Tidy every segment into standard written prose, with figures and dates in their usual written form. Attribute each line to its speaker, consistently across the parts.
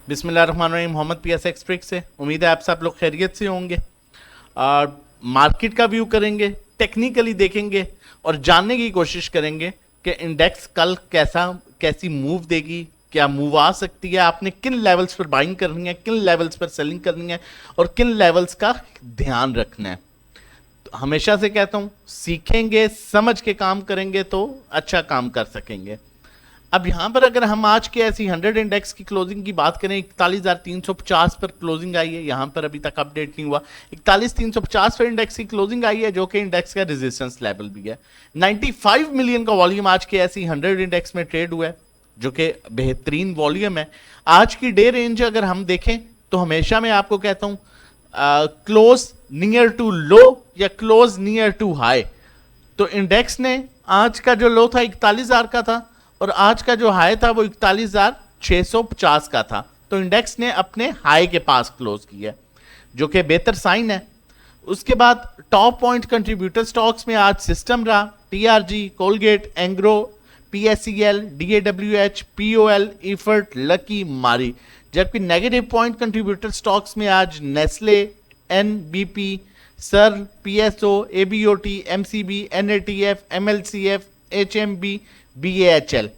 Speaker 1: बिस्मिल्लाहिर्रहमानिर्रहीम। Mohammad PSX trick से उम्मीद है आप सब लोग खैरियत से होंगे। और मार्केट का व्यू करेंगे, टेक्निकली देखेंगे और जानने की कोशिश करेंगे कि इंडेक्स कल कैसी मूव देगी, क्या मूव आ सकती है, आपने किन लेवल्स पर बाइंग करनी है, किन लेवल्स पर सेलिंग करनी है और किन लेवल्स का ध्यान रखना है। तो हमेशा से कहता हूं, सीखेंगे, समझ के काम करेंगे तो अच्छा काम कर सकेंगे। अब यहां पर अगर हम आज के ऐसी 100 इंडेक्स की क्लोजिंग की बात करें, 41,350 पर क्लोजिंग आई है। यहां पर अभी तक अपडेट नहीं हुआ। 41,350 पर इंडेक्स की क्लोजिंग आई है, जो कि इंडेक्स का रेजिस्टेंस लेवल भी है। 95 मिलियन का वॉल्यूम आज के ऐसी 100 इंडेक्स में ट्रेड हुआ है, जो कि बेहतरीन वॉल्यूम है। आज की डे रेंज अगर हम देखें तो हमेशा मैं आपको कहता हूं क्लोज नियर टू लो या क्लोज नियर टू हाई। तो इंडेक्स ने आज का जो लो था 41,000 का था और आज का जो हाई था वो 41,650 का था। तो इंडेक्स ने अपने हाई के पास क्लोज किया, जो कि बेहतर साइन है। उसके बाद टॉप पॉइंट कंट्रीब्यूटर स्टॉक्स में आज सिस्टम रहा, TRG, Colgate, Engro, PSCL, DAWH, POL, EFERT, Lucky, Mari. जबकि नेगेटिव पॉइंट कंट्रीब्यूटर स्टॉक्स में आज नेस्ले, एनबीपी, सर, PSO, ABOT, MCB, NATF, MLCF, HMB, BAHL.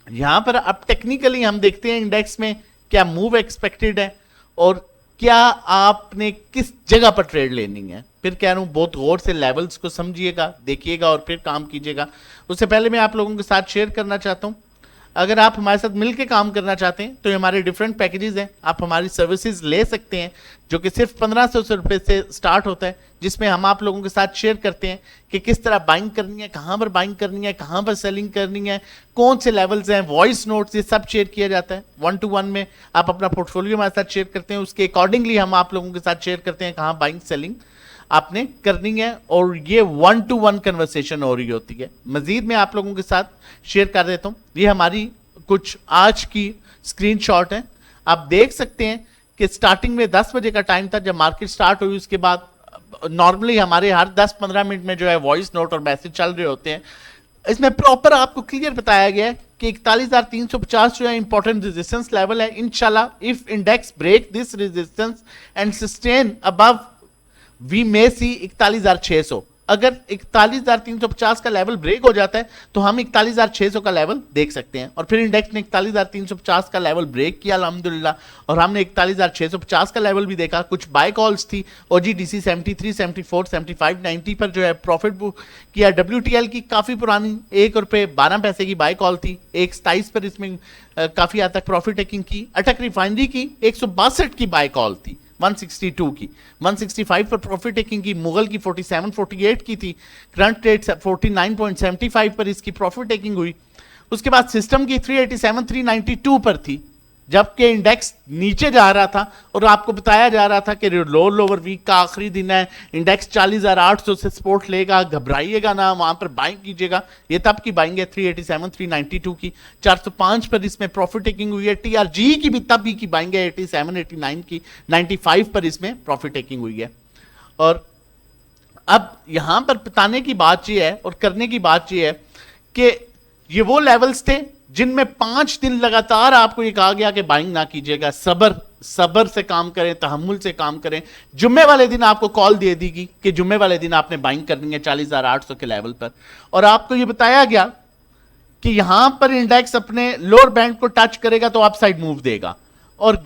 Speaker 1: यहां पर अब टेक्निकली हम देखते हैं इंडेक्स में क्या मूव एक्सपेक्टेड है और क्या आपने किस जगह पर ट्रेड लेनी है। फिर कह रहा हूं, बहुत गौर से लेवल्स को समझिएगा, देखिएगा और फिर काम कीजिएगा। उससे पहले मैं आप लोगों के साथ शेयर करना चाहता हूं, अगर आप हमारे साथ मिलकर काम करना चाहते हैं तो हमारे डिफरेंट पैकेजेस हैं, आप हमारी सर्विसेज ले सकते हैं, जो कि सिर्फ 1500 रुपए से स्टार्ट होता है, जिसमें हम आप लोगों के साथ शेयर करते हैं कि किस तरह बाइंग करनी है, कहां पर बाइंग करनी है, कहां पर सेलिंग करनी है, कौन से लेवल्स हैं, वॉइस नोट्स, ये सब शेयर किया जाता है। 1-to-1 में आप अपना पोर्टफोलियो हमारे साथ शेयर करते हैं, उसके अकॉर्डिंगली हम आप लोगों के साथ शेयर करते हैं कहां बाइंग सेलिंग आपने करनी है, और ये 1-to-1 कन्वर्सेशन हो रही होती है। मजीद मैं आप लोगों के साथ शेयर कर देता हूं, ये हमारी कुछ आज की स्क्रीनशॉट है। आप देख सकते हैं कि स्टार्टिंग में 10 बजे का टाइम था जब मार्केट स्टार्ट हुई। उसके बाद नॉर्मली हमारे हर 10-15 मिनट में जो है वॉइस नोट और मैसेज चल रहे होते हैं। इसमें प्रॉपर आपको क्लियर बताया गया है कि 41,350 जो है इंपॉर्टेंट रेजिस्टेंस लेवल है। इंशाल्लाह if index break this resistance and sustain above, we may see 41,600। अगर 41,350 का लेवल ब्रेक हो जाता है तो हम 41,600 का लेवल देख सकते हैं। और फिर इंडेक्स ने 41,350 का लेवल ब्रेक किया अल्हम्दुलिल्लाह, और हमने 41,650 का लेवल भी देखा। कुछ बाय कॉल्स थी, ओजीडीसी 73, 74, 75, 90 पर जो है प्रॉफिट बुक किया। डब्ल्यूटीएल की काफी पुरानी ₹1.12 की बाय कॉल थी, 1.27 पर इसमें काफी हद तक प्रॉफिट टेकिंग की। अटक रिफाइनरी की 162 की बाय कॉल थी, 162 की, 165 पर प्रॉफिट टेकिंग की। मुगल की 47-48 की थी, करंट रेट 49.75 पर इसकी प्रॉफिट टेकिंग हुई। उसके बाद सिस्टम की 387-392 पर थी, जबकि इंडेक्स नीचे जा रहा था और आपको बताया जा रहा था कि लोअर वीक का आखिरी दिन है, इंडेक्स 40,800 से सपोर्ट लेगा, घबराइएगा ना, वहां पर बाइंग कीजिएगा। ये तब की बाइंग है 387-392 की। 405 पर इसमें प्रॉफिट टेकिंग हुई है। टीआरजी की भी तब की बाइंग है 87-89 की। 95 पर इसमें प्रॉफिट टेकिंग हुई है। और अब यहां पर बताने की बात यह है और करने की बात यह है कि ये वो लेवल्स थे जिनमें 5 दिन लगातार आपको ये कहा गया कि बाइंग ना कीजिएगा, सबर से काम करें, तहम्मुल से काम करें। जुम्मे वाले दिन आपको कॉल दे देगी कि जुम्मे वाले दिन आपने बाइंग करनी है 40,800 के लेवल पर, और आपको ये बताया गया कि यहां पर इंडेक्स अपने लोअर बैंड को टच करेगा तो अपसाइड मूव देगा। और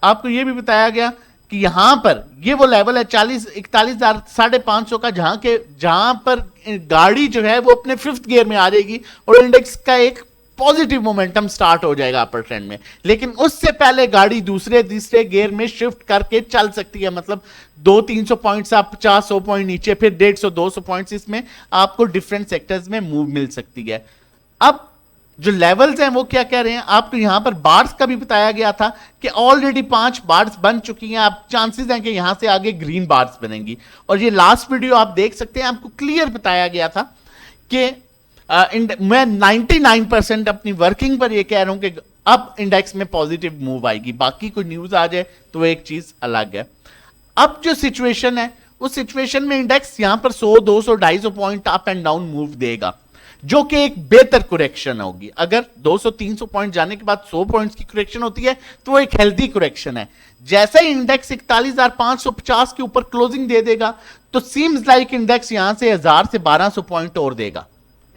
Speaker 1: आपको यह भी बताया गया कि यहां पर ये वो लेवल है 41,500 का, जहां पर गाड़ी जो है वो अपने 5th गियर में आ जाएगी और इंडेक्स का एक पॉजिटिव मोमेंटम स्टार्ट हो जाएगा अपर ट्रेंड में। लेकिन उससे पहले गाड़ी दूसरे तीसरे गियर में शिफ्ट करके चल सकती है, मतलब 200-300 पॉइंट्स आप 50-100 पॉइंट नीचे, फिर 150-200 पॉइंट्स, इसमें आपको डिफरेंट सेक्टर्स में मूव मिल सकती है। अब जो लेवल्स हैं वो क्या कह रहे हैं, आपको यहां पर बार्स का भी बताया गया था कि ऑलरेडी 5 बार्स बन चुकी हैं। आप चांसेस हैं कि यहां से आगे ग्रीन बार्स बनेंगी। और ये लास्ट वीडियो आप देख सकते हैं, आपको क्लियर बताया गया था कि मैं 99% अपनी वर्किंग पर यह कह रहा हूं कि अब इंडेक्स में पॉजिटिव मूव आएगी। बाकी कोई न्यूज आ जाए तो एक चीज अलग है। अब जो सिचुएशन है उस सिचुएशन में इंडेक्स यहां पर 100, 200, 250 point up and down move देगा। जो कि एक बेहतर करेक्शन होगी। अगर 200-300 पॉइंट जाने के बाद 100 पॉइंट्स की करेक्शन होती है तो वो एक हेल्दी करेक्शन है। जैसे ही इंडेक्स 41,550 के ऊपर क्लोजिंग दे देगा तो सीम्स लाइक इंडेक्स यहां से 1000 से 1200 पॉइंट और देगा।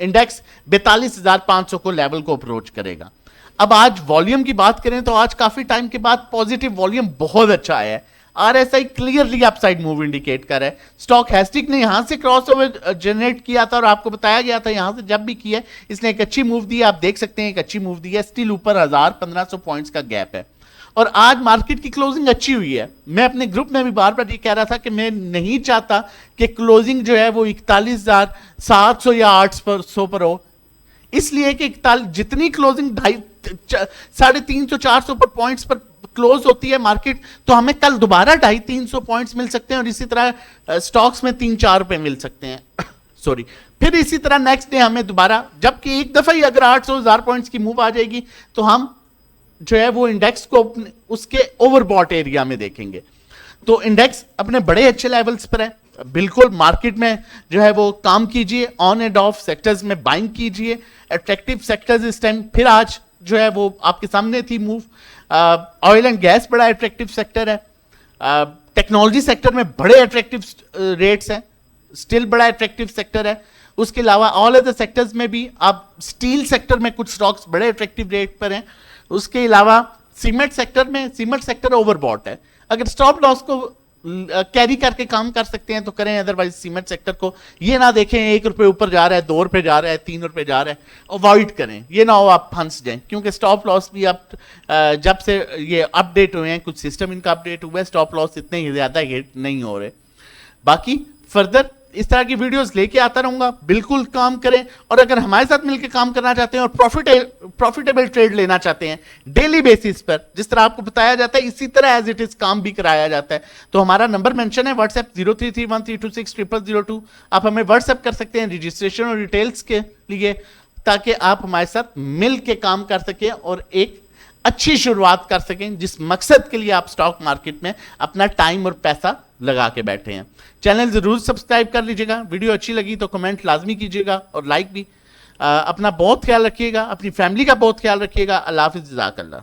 Speaker 1: इंडेक्स 42,500 को लेवल को अप्रोच करेगा। अब आज वॉल्यूम की बात करें तो आज काफी टाइम के बाद पॉजिटिव वॉल्यूम बहुत अच्छा आया है। RSI clearly upside move indicate कर रहा है। स्टॉकहैस्टिक ने यहां से क्रॉसओवर जनरेट किया था और आपको बताया गया था यहां से जब भी किया इसने एक अच्छी मूव दी, आप देख सकते हैं एक अच्छी मूव दी है। स्टिल ऊपर 1000-1500 पॉइंट्स का गैप है और आज मार्केट की क्लोजिंग अच्छी हुई है। मैं अपने ग्रुप में भी बार बार ये कह रहा था कि मैं नहीं चाहता कि क्लोजिंग जो है वो 41,700 या 800 पर हो, इसलिए कि जितनी क्लोजिंग 350-400 पर पॉइंट्स पर क्लोज होती है मार्केट तो हमें कल दोबारा 250-300 पॉइंट्स मिल सकते हैं और इसी तरह स्टॉक्स में 3-4 रुपए मिल सकते हैं सॉरी। फिर इसी तरह नेक्स्ट डे हमें दोबारा, जबकि एक दफा ही अगर 800-1000 पॉइंट्स की मूव आ जाएगी तो हम जो है वो इंडेक्स को उसके ओवरबॉट एरिया में देखेंगे। तो इंडेक्स अपने बड़े अच्छे लेवल्स पर है। बिल्कुल मार्केट में जो है वो काम कीजिए, ऑन एंड ऑफ सेक्टर्स में बाइंग कीजिए। अट्रैक्टिव सेक्टर्स इस टाइम फिर आज जो है वो आपके सामने थी मूव। ऑयल एंड गैस बड़ा अट्रैक्टिव सेक्टर है। टेक्नोलॉजी सेक्टर में बड़े अट्रैक्टिव रेट्स हैं, स्टिल बड़ा अट्रैक्टिव सेक्टर है। उसके अलावा ऑल अदर सेक्टर्स में भी आप स्टील सेक्टर में कुछ स्टॉक्स बड़े अट्रैक्टिव रेट पर हैं। उसके अलावा सीमेंट सेक्टर ओवरबॉट है। अगर स्टॉप लॉस को कैरी करके काम कर सकते हैं तो करें, अदरवाइज सीमेंट सेक्टर को ये ना देखें 1 रुपए ऊपर जा रहा है, 2 रुपए जा रहा है, 3 रुपए जा रहा है, अवॉइड करें। ये ना हो आप फंस जाएं, क्योंकि स्टॉप लॉस भी आप जब से ये अपडेट हुए हैं, कुछ सिस्टम इनका अपडेट हुआ है, स्टॉप लॉस इतने ही ज्यादा हिट नहीं हो रहे। बाकी फर्दर इस तरह की वीडियोस लेके आता रहूंगा, बिल्कुल काम करें। और अगर हमारे साथ मिलकर काम करना चाहते हैं और प्रॉफिटेबल ट्रेड लेना चाहते हैं डेली बेसिस पर, जिस तरह आपको बताया जाता है इसी तरह एज इट इज काम भी कराया जाता है, तो हमारा नंबर मेंशन है व्हाट्सएप 0331326002। आप हमें व्हाट्सएप कर सकते हैं रजिस्ट्रेशन और डिटेल्स के लिए, ताकि आप हमारे साथ मिल के काम कर सकें और एक अच्छी शुरुआत कर सकें, जिस मकसद के लिए आप स्टॉक मार्केट में अपना टाइम और पैसा लगा के बैठे हैं। चैनल जरूर सब्सक्राइब कर लीजिएगा। वीडियो अच्छी लगी तो कमेंट लाजमी कीजिएगा और लाइक भी। अपना बहुत ख्याल रखिएगा, अपनी फैमिली का बहुत ख्याल रखिएगा। अल्लाह हाफिज़, जज़ाकल्लाह।